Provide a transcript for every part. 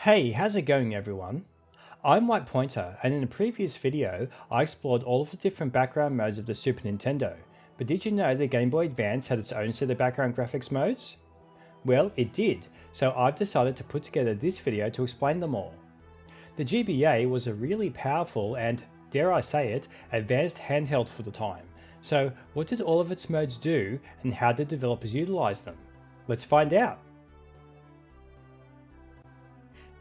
Hey, how's it going everyone? I'm White Pointer, and in a previous video I explored all of the different background modes of the Super Nintendo, but did you know the Game Boy Advance had its own set of background graphics modes? Well, it did, so I've decided to put together this video to explain them all. The GBA was a really powerful and, dare I say it, advanced handheld for the time, so what did all of its modes do and how did developers utilize them? Let's find out!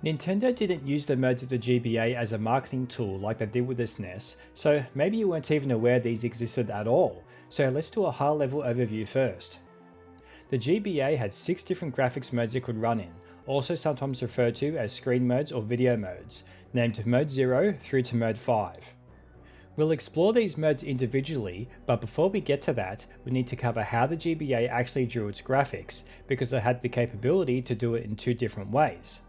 Nintendo didn't use the modes of the GBA as a marketing tool like they did with the SNES, so maybe you weren't even aware these existed at all, so let's do a high level overview first. The GBA had 6 different graphics modes it could run in, also sometimes referred to as screen modes or video modes, named Mode 0 through to Mode 5. We'll explore these modes individually, but before we get to that, we need to cover how the GBA actually drew its graphics, because it had the capability to do it in 2 different ways.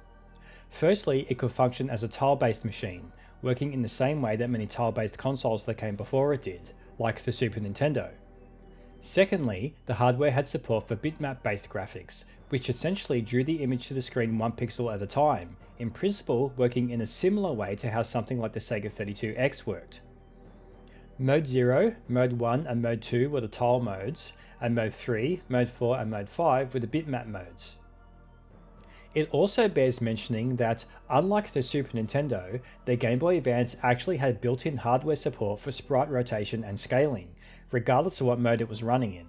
Firstly, it could function as a tile-based machine, working in the same way that many tile-based consoles that came before it did, like the Super Nintendo. Secondly, the hardware had support for bitmap-based graphics, which essentially drew the image to the screen 1 pixel at a time, in principle working in a similar way to how something like the Sega 32X worked. Mode 0, Mode 1 and Mode 2 were the tile modes, and Mode 3, Mode 4 and Mode 5 were the bitmap modes. It also bears mentioning that, unlike the Super Nintendo, the Game Boy Advance actually had built-in hardware support for sprite rotation and scaling, regardless of what mode it was running in.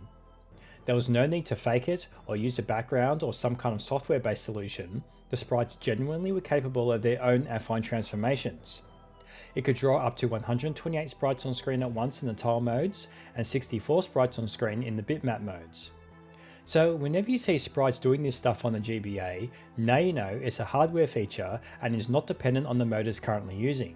There was no need to fake it, or use a background or some kind of software-based solution. The sprites genuinely were capable of their own affine transformations. It could draw up to 128 sprites on screen at once in the tile modes, and 64 sprites on screen in the bitmap modes. So whenever you see sprites doing this stuff on the GBA, now you know it's a hardware feature and is not dependent on the mode it's currently using.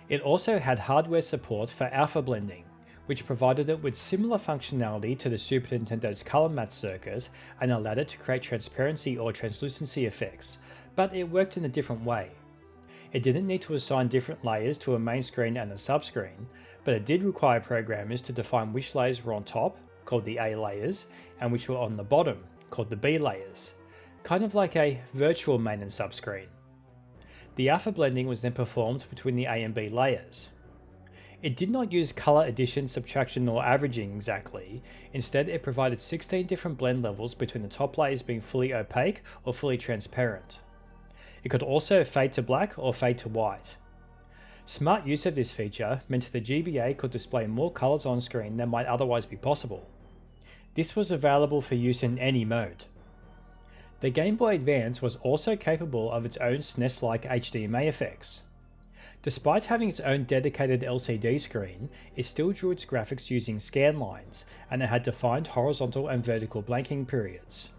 It also had hardware support for alpha blending, which provided it with similar functionality to the Super Nintendo's color match circuit and allowed it to create transparency or translucency effects, but it worked in a different way. It didn't need to assign different layers to a main screen and a subscreen, but it did require programmers to define which layers were on top, called the A layers, and which were on the bottom, called the B layers, kind of like a virtual main and subscreen. The alpha blending was then performed between the A and B layers. It did not use color addition, subtraction or averaging exactly, instead it provided 16 different blend levels between the top layers being fully opaque or fully transparent. It could also fade to black or fade to white. Smart use of this feature meant the GBA could display more colors on screen than might otherwise be possible. This was available for use in any mode. The Game Boy Advance was also capable of its own SNES-like HDMA effects. Despite having its own dedicated LCD screen, it still drew its graphics using scan lines, and it had defined horizontal and vertical blanking periods.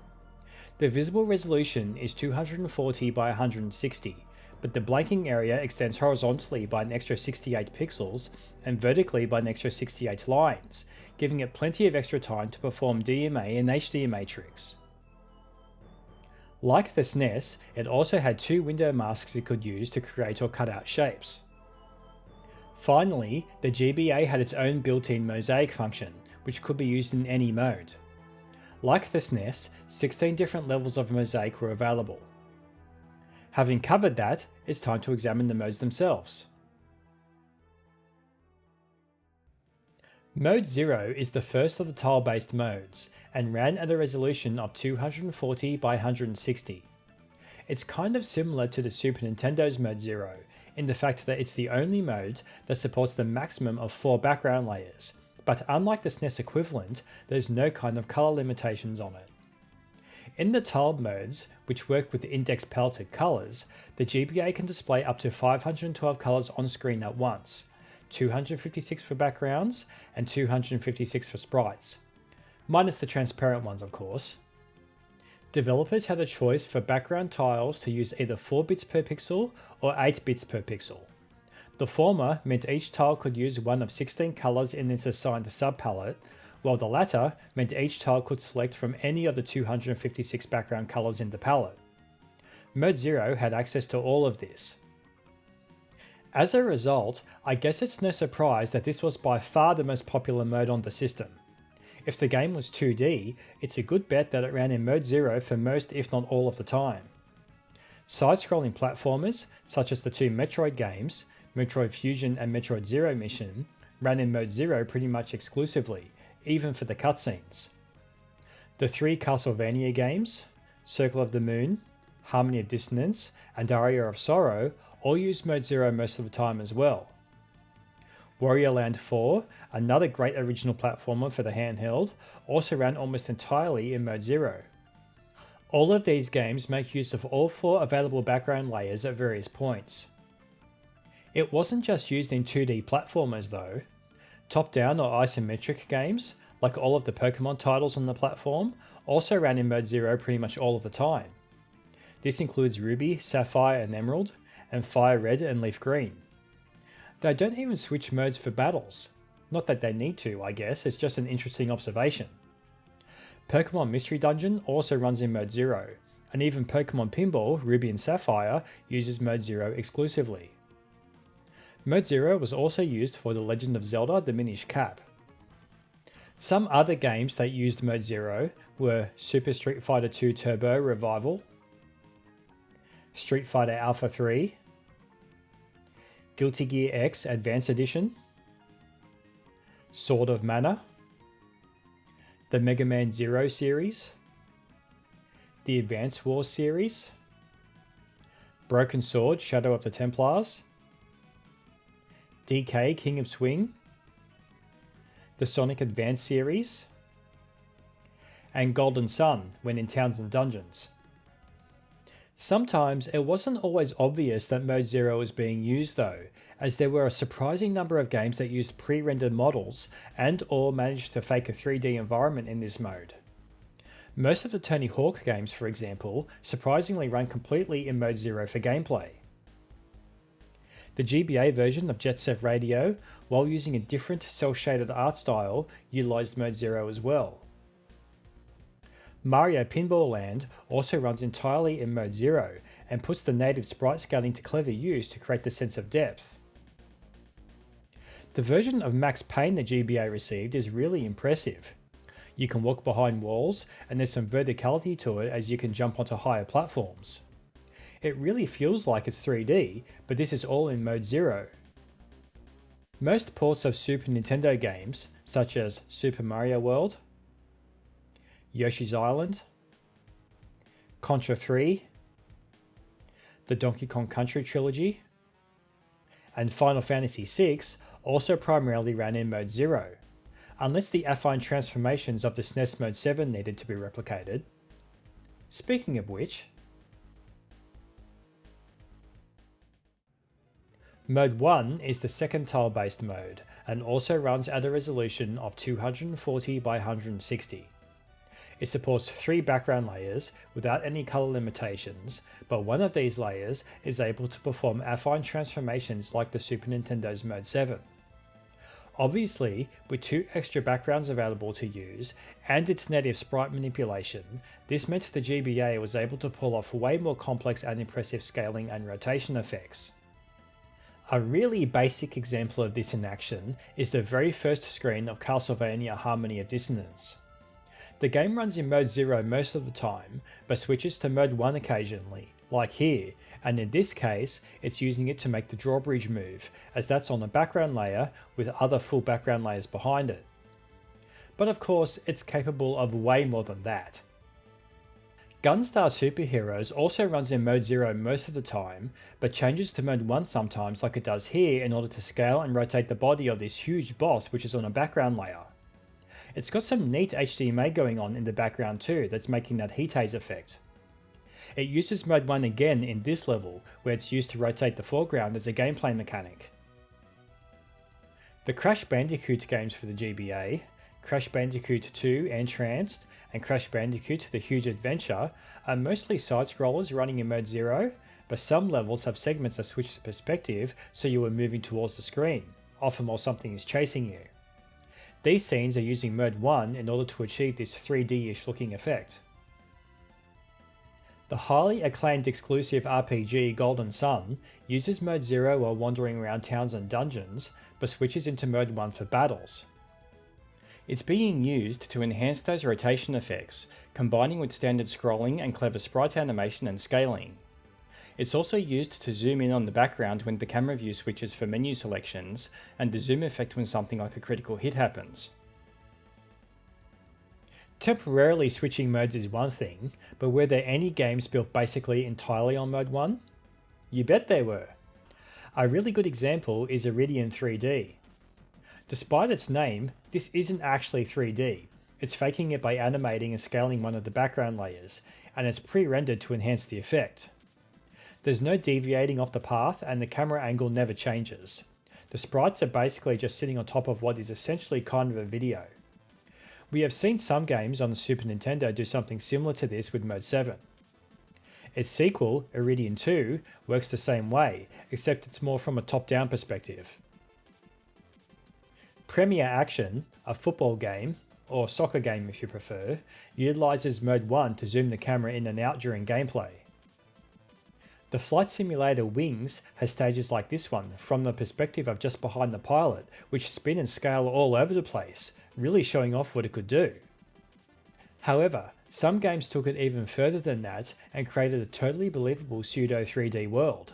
The visible resolution is 240 by 160, but the blanking area extends horizontally by an extra 68 pixels and vertically by an extra 68 lines, giving it plenty of extra time to perform DMA and HDMA tricks. Like the SNES, it also had 2 window masks it could use to create or cut out shapes. Finally, the GBA had its own built-in mosaic function, which could be used in any mode. Like the SNES, 16 different levels of mosaic were available. Having covered that, it's time to examine the modes themselves. Mode 0 is the first of the tile-based modes, and ran at a resolution of 240 by 160. It's kind of similar to the Super Nintendo's Mode 0, in the fact that it's the only mode that supports the maximum of 4 background layers, but unlike the SNES equivalent, there's no kind of color limitations on it. In the tiled modes, which work with index paletted colors, the GBA can display up to 512 colors on screen at once, 256 for backgrounds and 256 for sprites, minus the transparent ones of course. Developers had a choice for background tiles to use either 4 bits per pixel or 8 bits per pixel. The former meant each tile could use one of 16 colors in its assigned subpalette, while the latter meant each tile could select from any of the 256 background colors in the palette. Mode 0 had access to all of this. As a result, I guess it's no surprise that this was by far the most popular mode on the system. If the game was 2D, it's a good bet that it ran in Mode 0 for most if not all of the time. Side-scrolling platformers, such as the two Metroid games, Metroid Fusion and Metroid Zero Mission, ran in Mode 0 pretty much exclusively, even for the cutscenes. The three Castlevania games, Circle of the Moon, Harmony of Dissonance, and Aria of Sorrow all used Mode 0 most of the time as well. Wario Land 4, another great original platformer for the handheld, also ran almost entirely in Mode 0. All of these games make use of all four available background layers at various points. It wasn't just used in 2D platformers though. Top-down or isometric games, like all of the Pokemon titles on the platform, also ran in Mode 0 pretty much all of the time. This includes Ruby, Sapphire and Emerald, and Fire Red and Leaf Green. They don't even switch modes for battles. Not that they need to, I guess, it's just an interesting observation. Pokemon Mystery Dungeon also runs in Mode 0, and even Pokemon Pinball, Ruby and Sapphire uses Mode 0 exclusively. Mode 0 was also used for The Legend of Zelda: The Minish Cap. Some other games that used Mode 0 were Super Street Fighter 2 Turbo Revival, Street Fighter Alpha 3, Guilty Gear X Advance Edition, Sword of Mana, the Mega Man Zero series, the Advance Wars series, Broken Sword Shadow of the Templars, DK King of Swing, the Sonic Advance series, and Golden Sun when in Towns and Dungeons. Sometimes it wasn't always obvious that Mode 0 was being used though, as there were a surprising number of games that used pre-rendered models and or managed to fake a 3D environment in this mode. Most of the Tony Hawk games, for example, surprisingly run completely in Mode 0 for gameplay. The GBA version of Jet Set Radio, while using a different cel-shaded art style, utilised Mode 0 as well. Mario Pinball Land also runs entirely in Mode 0 and puts the native sprite scaling to clever use to create the sense of depth. The version of Max Payne the GBA received is really impressive. You can walk behind walls and there's some verticality to it as you can jump onto higher platforms. It really feels like it's 3D, but this is all in Mode 0. Most ports of Super Nintendo games, such as Super Mario World, Yoshi's Island, Contra 3, the Donkey Kong Country trilogy, and Final Fantasy VI also primarily ran in Mode 0, unless the affine transformations of the SNES Mode 7 needed to be replicated. Speaking of which, Mode 1 is the second tile-based mode, and also runs at a resolution of 240 by 160. It supports 3 background layers without any color limitations, but one of these layers is able to perform affine transformations like the Super Nintendo's Mode 7. Obviously, with 2 extra backgrounds available to use, and its native sprite manipulation, this meant the GBA was able to pull off way more complex and impressive scaling and rotation effects. A really basic example of this in action is the very first screen of Castlevania Harmony of Dissonance. The game runs in Mode 0 most of the time, but switches to Mode 1 occasionally, like here, and in this case, it's using it to make the drawbridge move, as that's on a background layer with other full background layers behind it. But of course, it's capable of way more than that. Gunstar Superheroes also runs in Mode 0 most of the time, but changes to Mode 1 sometimes like it does here in order to scale and rotate the body of this huge boss which is on a background layer. It's got some neat HDMI going on in the background too that's making that heat haze effect. It uses Mode 1 again in this level, where it's used to rotate the foreground as a gameplay mechanic. The Crash Bandicoot games for the GBA, Crash Bandicoot 2 Entranced, and Crash Bandicoot The Huge Adventure are mostly side-scrollers running in Mode 0, but some levels have segments that switch to perspective so you are moving towards the screen, often while something is chasing you. These scenes are using Mode 1 in order to achieve this 3D-ish looking effect. The highly acclaimed exclusive RPG Golden Sun uses Mode 0 while wandering around towns and dungeons, but switches into Mode 1 for battles. It's being used to enhance those rotation effects, combining with standard scrolling and clever sprite animation and scaling. It's also used to zoom in on the background when the camera view switches for menu selections, and the zoom effect when something like a critical hit happens. Temporarily switching modes is one thing, but were there any games built basically entirely on Mode 1? You bet there were. A really good example is Iridium 3D. Despite its name, this isn't actually 3D. It's faking it by animating and scaling one of the background layers, and it's pre-rendered to enhance the effect. There's no deviating off the path, and the camera angle never changes. The sprites are basically just sitting on top of what is essentially kind of a video. We have seen some games on the Super Nintendo do something similar to this with Mode 7. Its sequel, Iridium 2, works the same way, except it's more from a top-down perspective. Premier Action, a football game, or soccer game if you prefer, utilises Mode 1 to zoom the camera in and out during gameplay. The flight simulator Wings has stages like this one, from the perspective of just behind the pilot, which spin and scale all over the place, really showing off what it could do. However, some games took it even further than that and created a totally believable pseudo 3D world.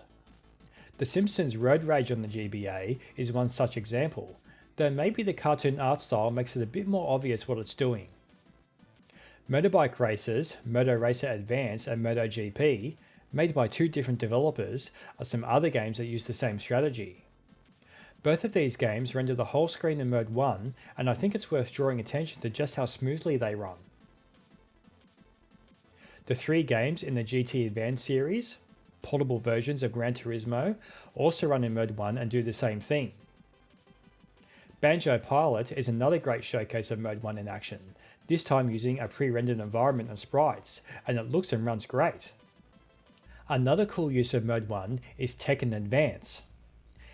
The Simpsons Road Rage on the GBA is one such example, though maybe the cartoon art style makes it a bit more obvious what it's doing. Motorbike Racers, Moto Racer Advance and MotoGP, made by two different developers, are some other games that use the same strategy. Both of these games render the whole screen in Mode 1, and I think it's worth drawing attention to just how smoothly they run. The three games in the GT Advance series, portable versions of Gran Turismo, also run in Mode 1 and do the same thing. Banjo Pilot is another great showcase of Mode 1 in action, this time using a pre-rendered environment and sprites, and it looks and runs great. Another cool use of Mode 1 is Tekken Advance.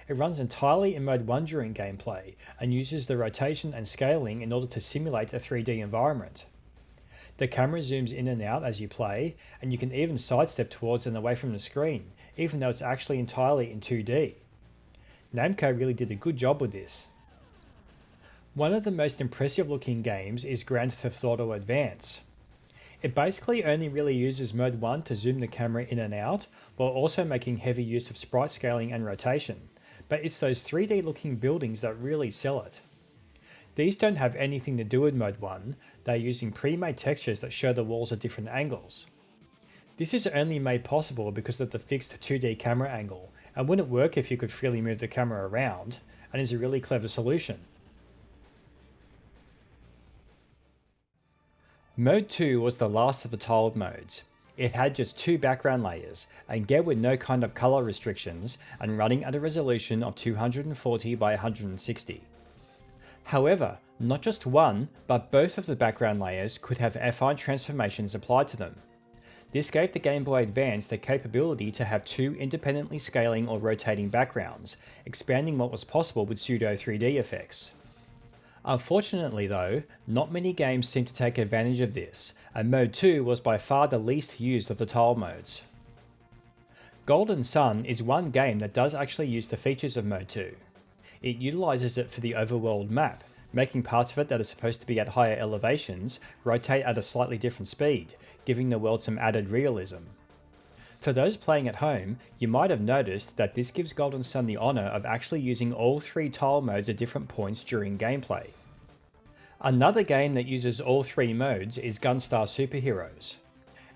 It runs entirely in Mode 1 during gameplay, and uses the rotation and scaling in order to simulate a 3D environment. The camera zooms in and out as you play, and you can even sidestep towards and away from the screen, even though it's actually entirely in 2D. Namco really did a good job with this. One of the most impressive looking games is Grand Theft Auto Advance. It basically only really uses Mode 1 to zoom the camera in and out, while also making heavy use of sprite scaling and rotation, but it's those 3D looking buildings that really sell it. These don't have anything to do with Mode 1, they're using pre-made textures that show the walls at different angles. This is only made possible because of the fixed 2D camera angle, and wouldn't work if you could freely move the camera around, and is a really clever solution. Mode 2 was the last of the tiled modes. It had just two background layers, again with no kind of color restrictions, and running at a resolution of 240 by 160. However, not just one, but both of the background layers could have affine transformations applied to them. This gave the Game Boy Advance the capability to have two independently scaling or rotating backgrounds, expanding what was possible with pseudo 3D effects. Unfortunately though, not many games seem to take advantage of this, and Mode 2 was by far the least used of the tile modes. Golden Sun is one game that does actually use the features of Mode 2. It utilises it for the overworld map, making parts of it that are supposed to be at higher elevations rotate at a slightly different speed, giving the world some added realism. For those playing at home, you might have noticed that this gives Golden Sun the honour of actually using all three tile modes at different points during gameplay. Another game that uses all three modes is Gunstar Superheroes.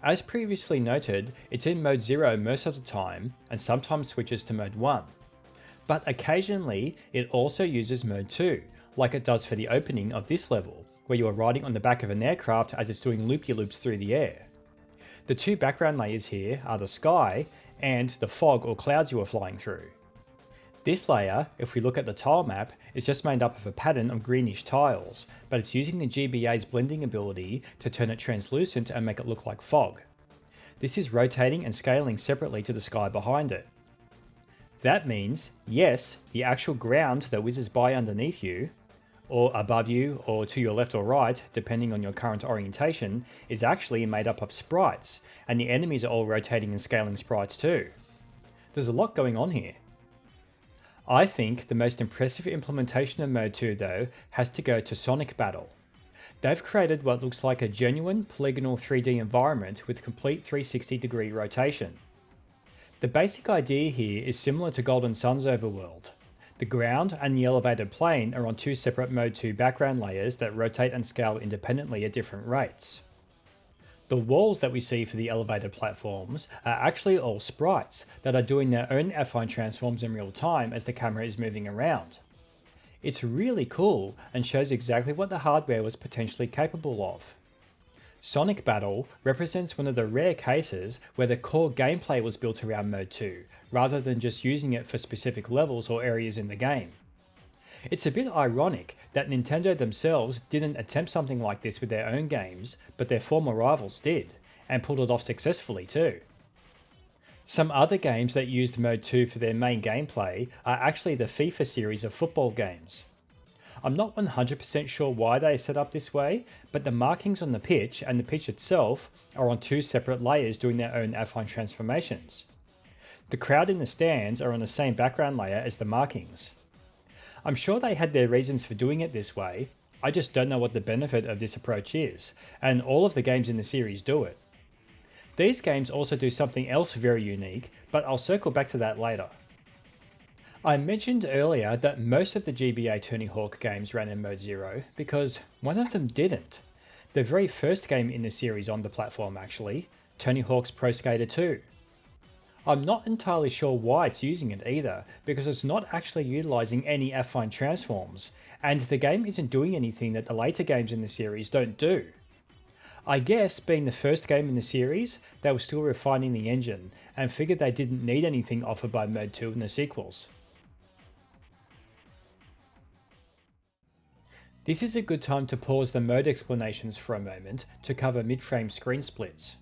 As previously noted, it's in Mode 0 most of the time, and sometimes switches to Mode 1. But occasionally, it also uses Mode 2, like it does for the opening of this level, where you are riding on the back of an aircraft as it's doing loop-de-loops through the air. The two background layers here are the sky and the fog or clouds you are flying through. This layer, if we look at the tile map, is just made up of a pattern of greenish tiles, but it's using the GBA's blending ability to turn it translucent and make it look like fog. This is rotating and scaling separately to the sky behind it. That means, yes, the actual ground that whizzes by underneath you, or above you, or to your left or right, depending on your current orientation, is actually made up of sprites, and the enemies are all rotating and scaling sprites too. There's a lot going on here. I think the most impressive implementation of Mode 2 though has to go to Sonic Battle. They've created what looks like a genuine polygonal 3D environment with complete 360-degree rotation. The basic idea here is similar to Golden Sun's overworld. The ground and the elevated plane are on two separate Mode 2 background layers that rotate and scale independently at different rates. The walls that we see for the elevated platforms are actually all sprites that are doing their own affine transforms in real time as the camera is moving around. It's really cool and shows exactly what the hardware was potentially capable of. Sonic Battle represents one of the rare cases where the core gameplay was built around Mode 2, rather than just using it for specific levels or areas in the game. It's a bit ironic that Nintendo themselves didn't attempt something like this with their own games, but their former rivals did, and pulled it off successfully too. Some other games that used Mode 2 for their main gameplay are actually the FIFA series of football games. I'm not 100% sure why they are set up this way, but the markings on the pitch and the pitch itself are on two separate layers doing their own affine transformations. The crowd in the stands are on the same background layer as the markings. I'm sure they had their reasons for doing it this way, I just don't know what the benefit of this approach is, and all of the games in the series do it. These games also do something else very unique, but I'll circle back to that later. I mentioned earlier that most of the GBA Tony Hawk games ran in Mode 0 because one of them didn't. The very first game in the series on the platform actually, Tony Hawk's Pro Skater 2. I'm not entirely sure why it's using it either, because it's not actually utilising any affine transforms, and the game isn't doing anything that the later games in the series don't do. I guess, being the first game in the series, they were still refining the engine, and figured they didn't need anything offered by Mode 2 in the sequels. This is a good time to pause the mode explanations for a moment to cover mid-frame screen splits.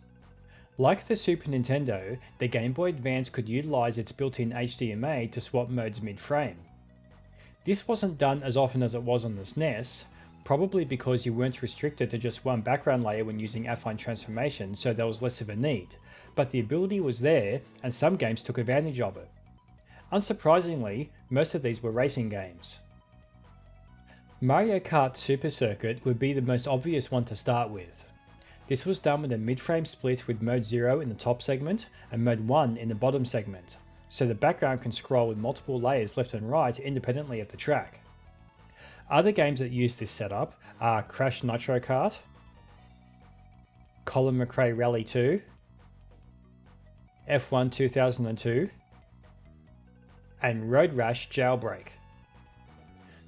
Like the Super Nintendo, the Game Boy Advance could utilise its built-in HDMA to swap modes mid-frame. This wasn't done as often as it was on the SNES, probably because you weren't restricted to just one background layer when using affine transformation, so there was less of a need, but the ability was there and some games took advantage of it. Unsurprisingly, most of these were racing games. Mario Kart Super Circuit would be the most obvious one to start with. This was done with a mid-frame split with Mode 0 in the top segment and Mode 1 in the bottom segment, so the background can scroll with multiple layers left and right independently of the track. Other games that use this setup are Crash Nitro Kart, Colin McRae Rally 2, F1 2002, and Road Rash Jailbreak.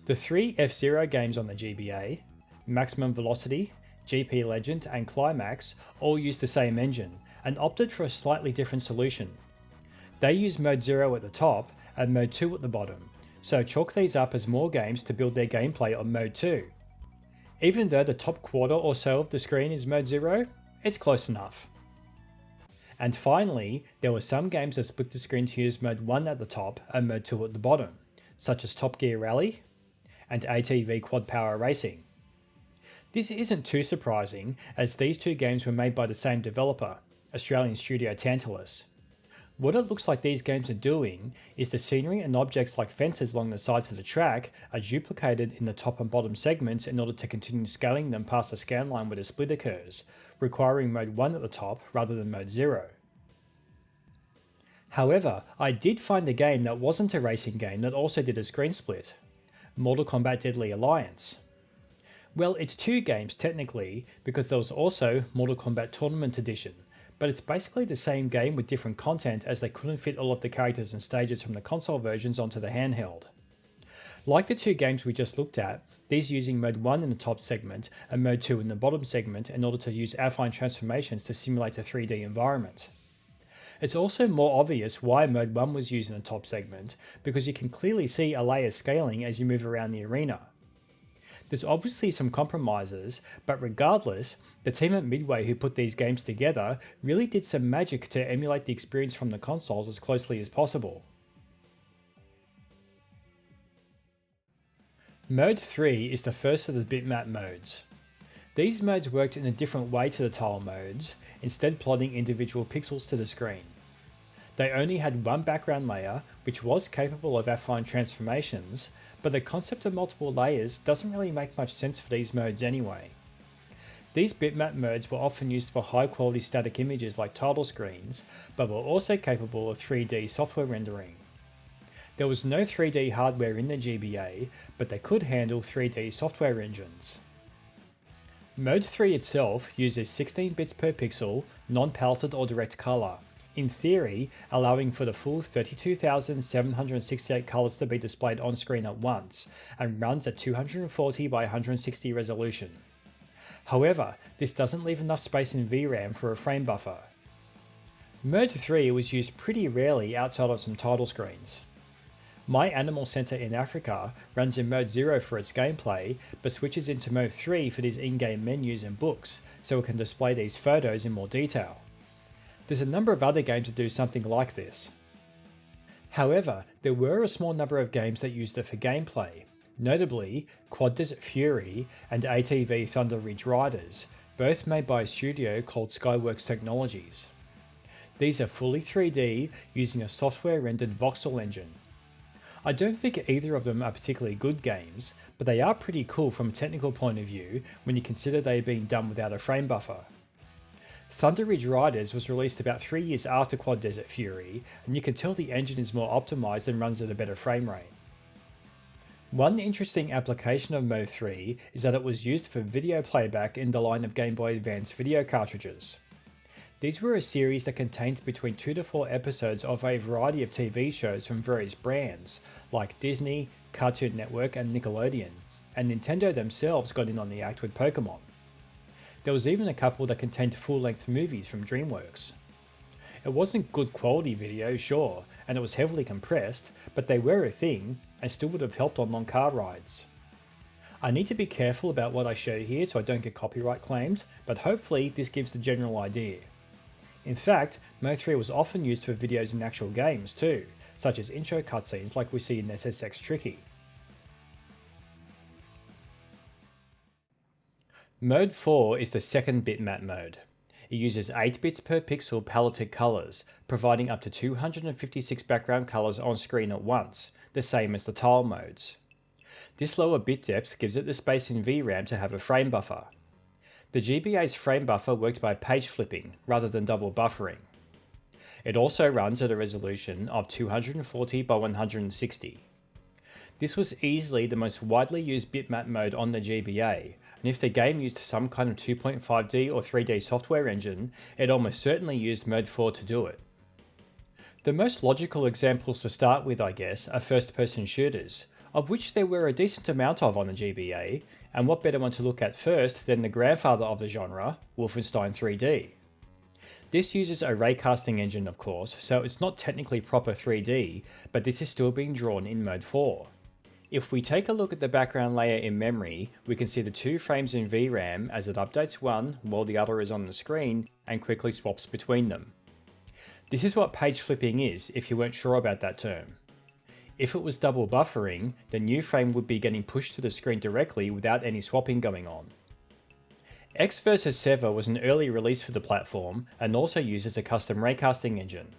The three F-Zero games on the GBA, Maximum Velocity, GP Legend and Climax, all use the same engine, and opted for a slightly different solution. They use Mode 0 at the top and Mode 2 at the bottom, so chalk these up as more games to build their gameplay on Mode 2. Even though the top quarter or so of the screen is Mode 0, it's close enough. And finally, there were some games that split the screen to use Mode 1 at the top and Mode 2 at the bottom, such as Top Gear Rally and ATV Quad Power Racing. This isn't too surprising, as these two games were made by the same developer, Australian studio Tantalus. What it looks like these games are doing is the scenery and objects like fences along the sides of the track are duplicated in the top and bottom segments in order to continue scaling them past the scan line where the split occurs, requiring Mode 1 at the top rather than Mode 0. However, I did find a game that wasn't a racing game that also did a screen split, Mortal Kombat Deadly Alliance. Well, it's two games technically, because there was also Mortal Kombat Tournament Edition, but it's basically the same game with different content as they couldn't fit all of the characters and stages from the console versions onto the handheld. Like the two games we just looked at, these using Mode 1 in the top segment and Mode 2 in the bottom segment in order to use affine transformations to simulate a 3D environment. It's also more obvious why Mode 1 was used in the top segment, because you can clearly see a layer scaling as you move around the arena. There's obviously some compromises, but regardless, the team at Midway who put these games together really did some magic to emulate the experience from the consoles as closely as possible. Mode 3 is the first of the bitmap modes. These modes worked in a different way to the tile modes, instead plotting individual pixels to the screen. They only had one background layer, which was capable of affine transformations, but the concept of multiple layers doesn't really make much sense for these modes anyway. These bitmap modes were often used for high quality static images like title screens, but were also capable of 3D software rendering. There was no 3D hardware in the GBA, but they could handle 3D software engines. Mode 3 itself uses 16 bits per pixel, non-paletted or direct color, in theory allowing for the full 32,768 colors to be displayed on screen at once, and runs at 240 by 160 resolution. However, this doesn't leave enough space in VRAM for a frame buffer. Mode 3 was used pretty rarely outside of some title screens. My Animal Center in Africa runs in Mode 0 for its gameplay, but switches into Mode 3 for these in-game menus and books, so it can display these photos in more detail. There's a number of other games that do something like this. However, there were a small number of games that used it for gameplay, notably Quad Desert Fury and ATV Thunder Ridge Riders, both made by a studio called Skyworks Technologies. These are fully 3D using a software-rendered voxel engine. I don't think either of them are particularly good games, but they are pretty cool from a technical point of view when you consider they are being done without a frame buffer. Thunder Ridge Riders was released about 3 years after Quad Desert Fury, and you can tell the engine is more optimized and runs at a better frame rate. One interesting application of Mode 3 is that it was used for video playback in the line of Game Boy Advance video cartridges. These were a series that contained between 2 to 4 episodes of a variety of TV shows from various brands, like Disney, Cartoon Network and Nickelodeon, and Nintendo themselves got in on the act with Pokemon. There was even a couple that contained full-length movies from DreamWorks. It wasn't good quality video, sure, and it was heavily compressed, but they were a thing, and still would have helped on long car rides. I need to be careful about what I show here so I don't get copyright claimed, but hopefully this gives the general idea. In fact, Mode 3 was often used for videos in actual games too, such as intro cutscenes like we see in SSX Tricky. Mode 4 is the second bitmap mode. It uses 8 bits per pixel paletted colors, providing up to 256 background colors on screen at once, the same as the tile modes. This lower bit depth gives it the space in VRAM to have a frame buffer. The GBA's frame buffer worked by page flipping, rather than double buffering. It also runs at a resolution of 240 by 160. This was easily the most widely used bitmap mode on the GBA, and if the game used some kind of 2.5D or 3D software engine, it almost certainly used Mode 4 to do it. The most logical examples to start with, I guess, are first-person shooters, of which there were a decent amount of on the GBA, and what better one to look at first than the grandfather of the genre, Wolfenstein 3D. This uses a raycasting engine of course, so it's not technically proper 3D, but this is still being drawn in Mode 4. If we take a look at the background layer in memory, we can see the 2 frames in VRAM as it updates one while the other is on the screen and quickly swaps between them. This is what page flipping is, if you weren't sure about that term. If it was double buffering, the new frame would be getting pushed to the screen directly without any swapping going on. X vs. Sever was an early release for the platform and also uses a custom raycasting engine.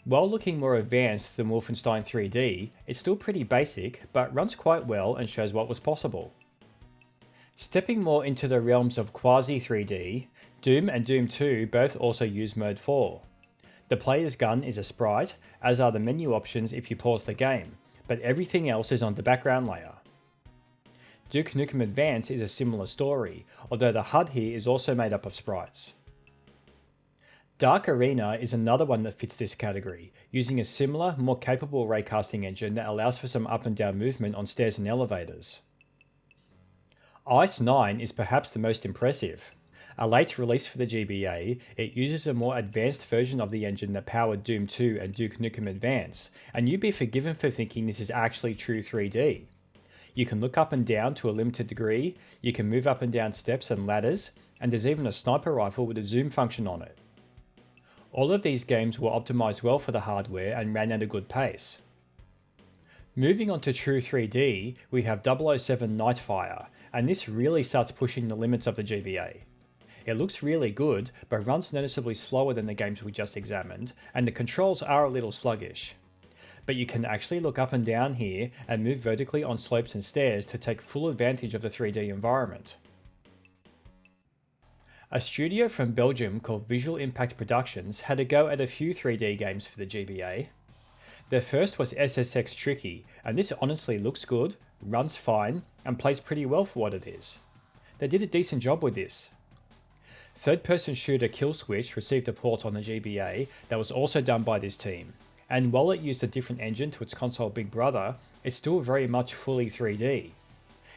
While looking more advanced than Wolfenstein 3D, it's still pretty basic, but runs quite well and shows what was possible. Stepping more into the realms of quasi 3D, Doom and Doom 2 both also use Mode 4. The player's gun is a sprite, as are the menu options if you pause the game, but everything else is on the background layer. Duke Nukem Advance is a similar story, although the HUD here is also made up of sprites. Dark Arena is another one that fits this category, using a similar, more capable raycasting engine that allows for some up and down movement on stairs and elevators. Ice 9 is perhaps the most impressive. A late release for the GBA, it uses a more advanced version of the engine that powered Doom 2 and Duke Nukem Advance, and you'd be forgiven for thinking this is actually true 3D. You can look up and down to a limited degree, you can move up and down steps and ladders, and there's even a sniper rifle with a zoom function on it. All of these games were optimized well for the hardware and ran at a good pace. Moving on to true 3D, we have 007 Nightfire, and this really starts pushing the limits of the GBA. It looks really good, but runs noticeably slower than the games we just examined, and the controls are a little sluggish. But you can actually look up and down here and move vertically on slopes and stairs to take full advantage of the 3D environment. A studio from Belgium called Visual Impact Productions had a go at a few 3D games for the GBA. Their first was SSX Tricky, and this honestly looks good, runs fine, and plays pretty well for what it is. They did a decent job with this. Third-person shooter Kill Switch received a port on the GBA that was also done by this team, and while it used a different engine to its console big brother, it's still very much fully 3D.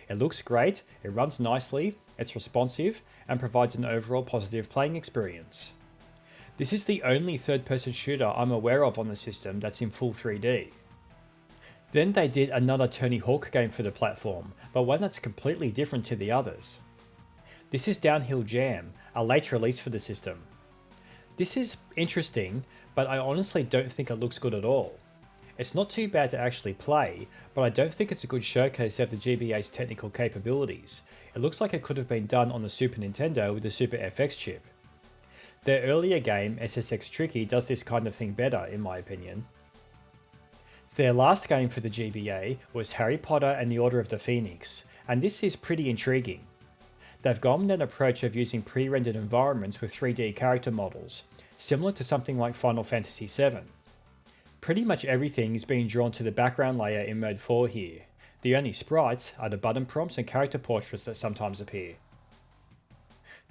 It looks great, it runs nicely, it's responsive, and provides an overall positive playing experience. This is the only third-person shooter I'm aware of on the system that's in full 3D. Then they did another Tony Hawk game for the platform, but one that's completely different to the others. This is Downhill Jam, a late release for the system. This is interesting, but I honestly don't think it looks good at all. It's not too bad to actually play, but I don't think it's a good showcase of the GBA's technical capabilities. It looks like it could have been done on the Super Nintendo with the Super FX chip. Their earlier game, SSX Tricky, does this kind of thing better, in my opinion. Their last game for the GBA was Harry Potter and the Order of the Phoenix, and this is pretty intriguing. They've gone with an approach of using pre-rendered environments with 3D character models, similar to something like Final Fantasy VII. Pretty much everything is being drawn to the background layer in Mode 4 here. The only sprites are the button prompts and character portraits that sometimes appear.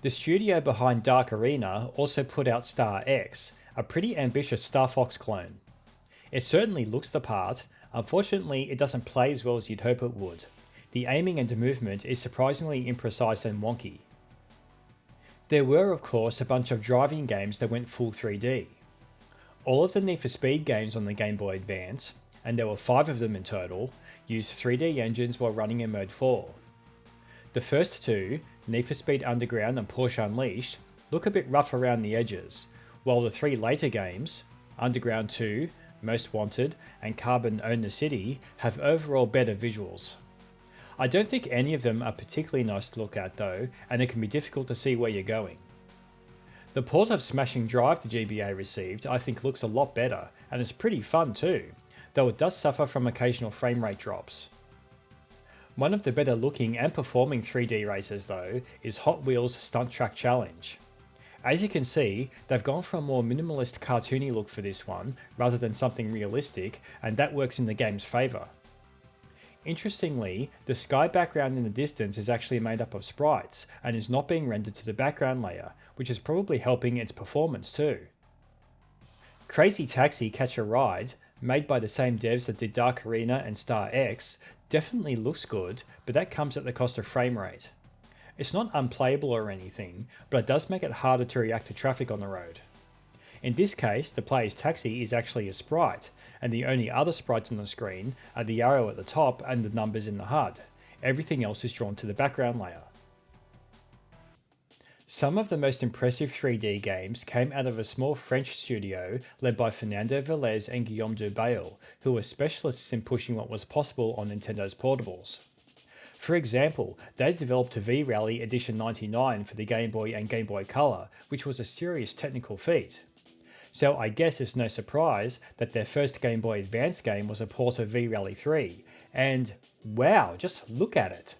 The studio behind Dark Arena also put out Star X, a pretty ambitious Star Fox clone. It certainly looks the part, unfortunately it doesn't play as well as you'd hope it would. The aiming and movement is surprisingly imprecise and wonky. There were of course a bunch of driving games that went full 3D. All of the Need for Speed games on the Game Boy Advance, and there were 5 of them in total, used 3D engines while running in Mode 4. The first 2, Need for Speed Underground and Porsche Unleashed, look a bit rough around the edges, while the 3 later games, Underground 2, Most Wanted, and Carbon Own the City, have overall better visuals. I don't think any of them are particularly nice to look at though, and it can be difficult to see where you're going. The port of Smashing Drive the GBA received I think looks a lot better, and it's pretty fun too, though it does suffer from occasional frame rate drops. One of the better looking and performing 3D races though is Hot Wheels Stunt Track Challenge. As you can see, they've gone for a more minimalist cartoony look for this one rather than something realistic, and that works in the game's favour. Interestingly, the sky background in the distance is actually made up of sprites and is not being rendered to the background layer, which is probably helping its performance too. Crazy Taxi Catch a Ride, made by the same devs that did Dark Arena and Star X, definitely looks good, but that comes at the cost of frame rate. It's not unplayable or anything, but it does make it harder to react to traffic on the road. In this case, the player's taxi is actually a sprite, and the only other sprites on the screen are the arrow at the top and the numbers in the HUD. Everything else is drawn to the background layer. Some of the most impressive 3D games came out of a small French studio led by Fernando Velez and Guillaume Dubail, who were specialists in pushing what was possible on Nintendo's portables. For example, they developed a V-Rally Edition 99 for the Game Boy and Game Boy Color, which was a serious technical feat. So I guess it's no surprise that their first Game Boy Advance game was a port of V-Rally 3, and wow, just look at it.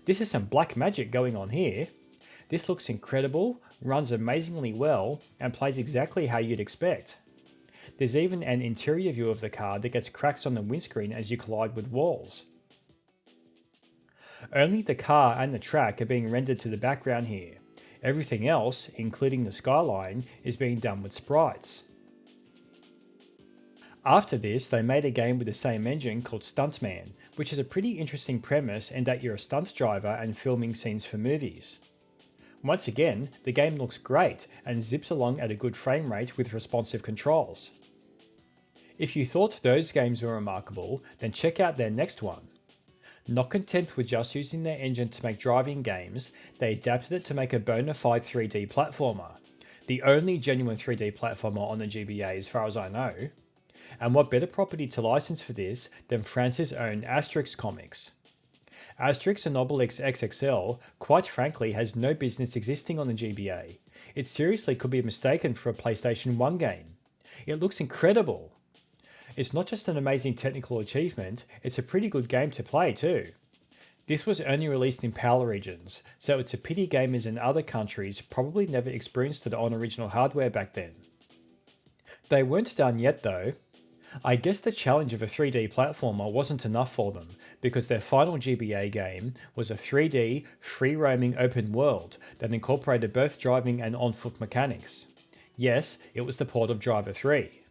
This is some black magic going on here. This looks incredible, runs amazingly well, and plays exactly how you'd expect. There's even an interior view of the car that gets cracks on the windscreen as you collide with walls. Only the car and the track are being rendered to the background here. Everything else, including the skyline, is being done with sprites. After this, they made a game with the same engine called Stuntman, which is a pretty interesting premise in that you're a stunt driver and filming scenes for movies. Once again, the game looks great and zips along at a good frame rate with responsive controls. If you thought those games were remarkable, then check out their next one. Not content with just using their engine to make driving games, they adapted it to make a bona fide 3D platformer. The only genuine 3D platformer on the GBA as far as I know. And what better property to license for this than France's own Asterix comics? Asterix and Obelix XXL, quite frankly, has no business existing on the GBA. It seriously could be mistaken for a PlayStation 1 game. It looks incredible. It's not just an amazing technical achievement, it's a pretty good game to play too. This was only released in PAL regions, so it's a pity gamers in other countries probably never experienced it on original hardware back then. They weren't done yet though. I guess the challenge of a 3D platformer wasn't enough for them, because their final GBA game was a 3D, free-roaming open world that incorporated both driving and on-foot mechanics. Yes, it was the port of Driver 3.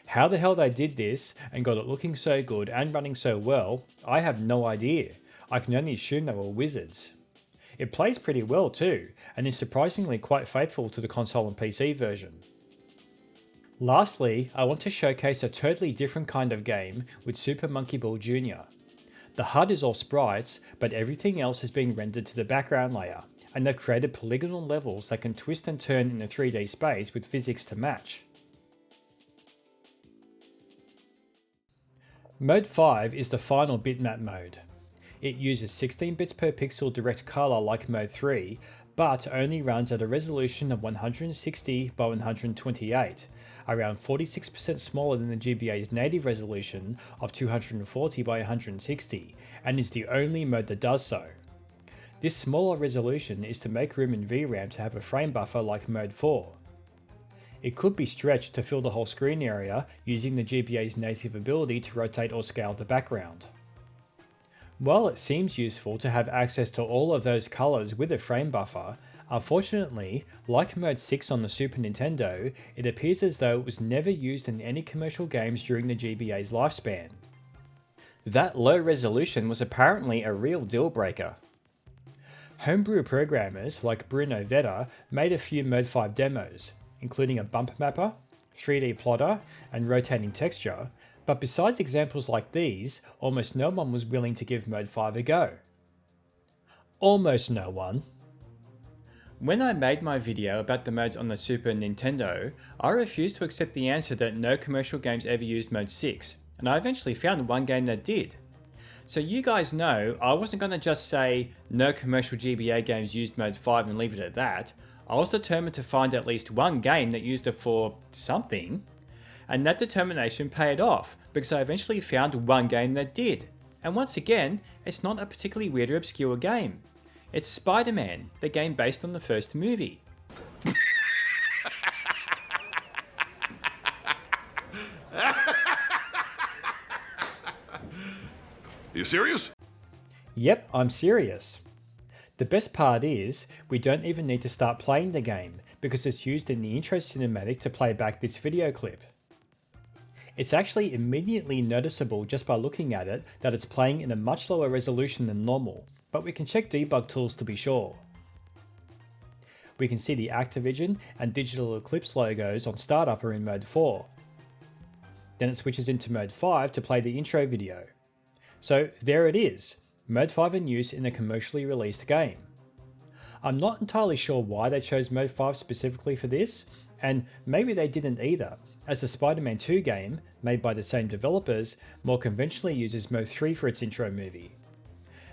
How the hell they did this and got it looking so good and running so well, I have no idea. I can only assume they were wizards. It plays pretty well too, and is surprisingly quite faithful to the console and PC version. Lastly, I want to showcase a totally different kind of game with Super Monkey Ball Jr. The HUD is all sprites, but everything else has been rendered to the background layer, and they've created polygonal levels that can twist and turn in a 3D space with physics to match. Mode 5 is the final bitmap mode. It uses 16 bits per pixel direct color like Mode 3, but only runs at a resolution of 160 by 128, around 46% smaller than the GBA's native resolution of 240 by 160, and is the only mode that does so. This smaller resolution is to make room in VRAM to have a frame buffer like Mode 4. It could be stretched to fill the whole screen area using the GBA's native ability to rotate or scale the background. While it seems useful to have access to all of those colours with a frame buffer, unfortunately, like Mode 6 on the Super Nintendo, it appears as though it was never used in any commercial games during the GBA's lifespan. That low resolution was apparently a real deal breaker. Homebrew programmers like Bruno Vetter made a few Mode 5 demos, including a bump mapper, 3D plotter, and rotating texture, but besides examples like these, almost no one was willing to give Mode 5 a go. Almost no one. When I made my video about the modes on the Super Nintendo, I refused to accept the answer that no commercial games ever used Mode 6, and I eventually found one game that did. So you guys know I wasn't going to just say no commercial GBA games used Mode 5 and leave it at that. I was determined to find at least one game that used it for something. And that determination paid off, because I eventually found one game that did. And once again, it's not a particularly weird or obscure game. It's Spider-Man, the game based on the first movie. You serious? Yep, I'm serious. The best part is, we don't even need to start playing the game, because it's used in the intro cinematic to play back this video clip. It's actually immediately noticeable just by looking at it that it's playing in a much lower resolution than normal, but we can check debug tools to be sure. We can see the Activision and Digital Eclipse logos on Startup are in Mode 4. Then it switches into Mode 5 to play the intro video. So there it is, Mode 5 in use in a commercially released game. I'm not entirely sure why they chose Mode 5 specifically for this, and maybe they didn't either, as the Spider-Man 2 game, made by the same developers, more conventionally uses Mode 3 for its intro movie.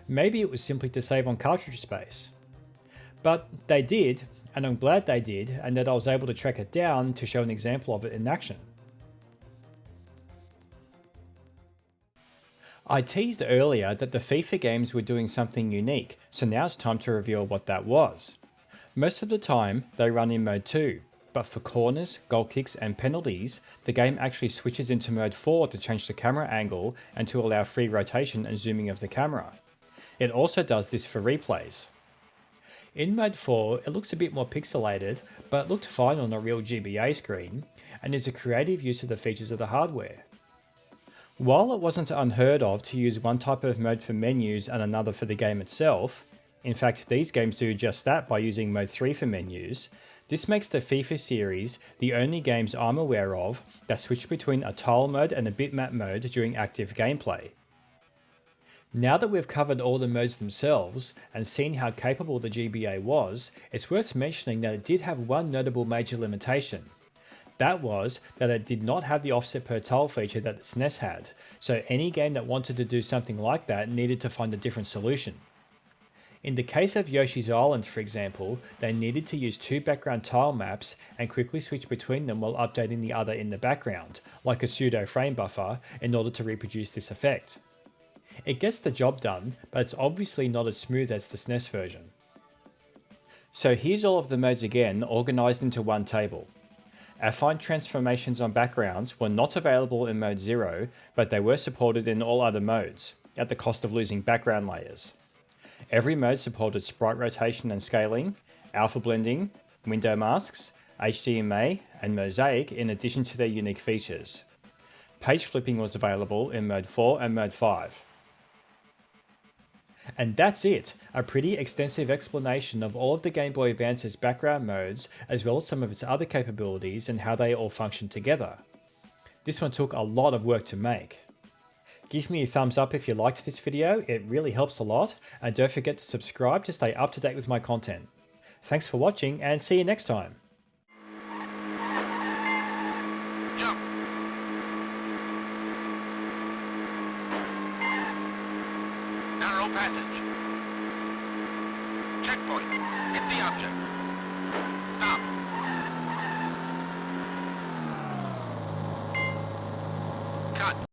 Maybe it was simply to save on cartridge space. But they did, and I'm glad they did, and that I was able to track it down to show an example of it in action. I teased earlier that the FIFA games were doing something unique, so now it's time to reveal what that was. Most of the time, they run in Mode 2, but for corners, goal kicks and penalties, the game actually switches into Mode 4 to change the camera angle and to allow free rotation and zooming of the camera. It also does this for replays. In Mode 4, it looks a bit more pixelated, but it looked fine on a real GBA screen, and is a creative use of the features of the hardware. While it wasn't unheard of to use one type of mode for menus and another for the game itself, in fact these games do just that by using Mode 3 for menus, this makes the FIFA series the only games I'm aware of that switch between a tile mode and a bitmap mode during active gameplay. Now that we've covered all the modes themselves and seen how capable the GBA was, it's worth mentioning that it did have one notable major limitation. That was that it did not have the offset per tile feature that the SNES had, so any game that wanted to do something like that needed to find a different solution. In the case of Yoshi's Island, for example, they needed to use two background tile maps and quickly switch between them while updating the other in the background, like a pseudo frame buffer, in order to reproduce this effect. It gets the job done, but it's obviously not as smooth as the SNES version. So here's all of the modes again, organised into one table. Our fine transformations on backgrounds were not available in mode 0, but they were supported in all other modes, at the cost of losing background layers. Every mode supported sprite rotation and scaling, alpha blending, window masks, HDMA, and mosaic in addition to their unique features. Page flipping was available in mode 4 and mode 5. And that's it, a pretty extensive explanation of all of the Game Boy Advance's background modes, as well as some of its other capabilities and how they all function together. This one took a lot of work to make. Give me a thumbs up if you liked this video, it really helps a lot, and don't forget to subscribe to stay up to date with my content. Thanks for watching, and see you next time. Jump. Narrow passage. Checkpoint. Hit the object. Stop. Cut.